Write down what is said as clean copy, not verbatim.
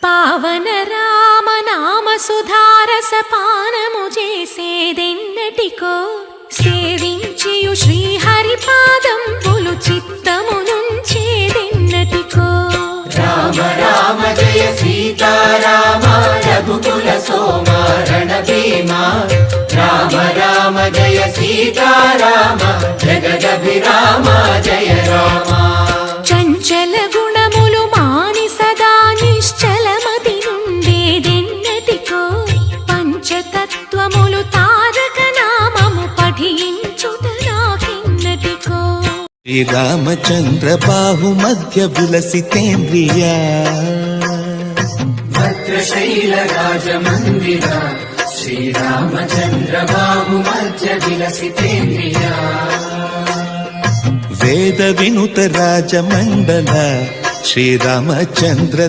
పావన రామ నామ సుధారస పానము చేసేదెన్నటికో సేవించియు శ్రీహరి పాదంబులు చిత్తమునుంచేదెన్నటికో రామ రామ జయ సీతారామ రఘుకుల సోమ రణభీమ రామ రామ జయ సీతారామ జగదభిరామ జయ రామ చంచల గుణములు మాని సదా నిశ్చలమతి నుండేదెన్నటికో పంచతత్వములు తారక నామము పఠించుట నాకెన్నటికో శ్రీరామచంద్ర బాహు మధ్య విలసితేంద్రియ భద్రశైల రాజమందిర శ్రీరామచంద్ర బాహు మధ్య విలసితేంద్రియ వేద వినుత రాజమండల శ్రీరామచంద్ర